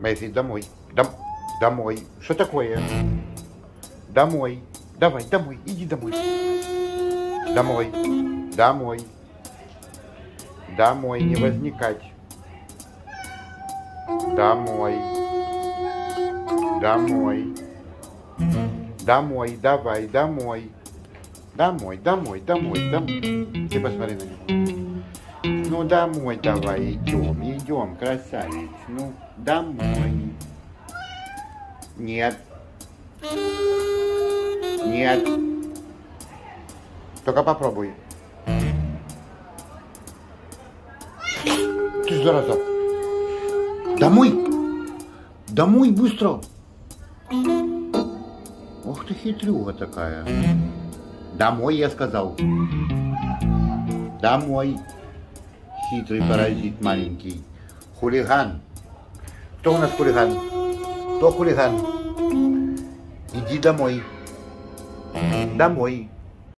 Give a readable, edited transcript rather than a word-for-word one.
Месси, домой. Домой. Что такое? Домой. Давай, домой. Иди домой. Домой. Домой. Домой. Не возникать. Домой. Домой. Домой. Давай, домой. Домой, домой, домой, домой. Ты посмотри на него. Ну, домой давай, идем, красавец. Ну, домой. Нет. Нет. Только попробуй. Ты зараза. Домой. Домой, быстро. Ух ты, хитрюга такая. Домой, я сказал. Домой. Хитрый паразит маленький. Хулиган. Кто у нас хулиган? Кто хулиган? Иди домой. Домой.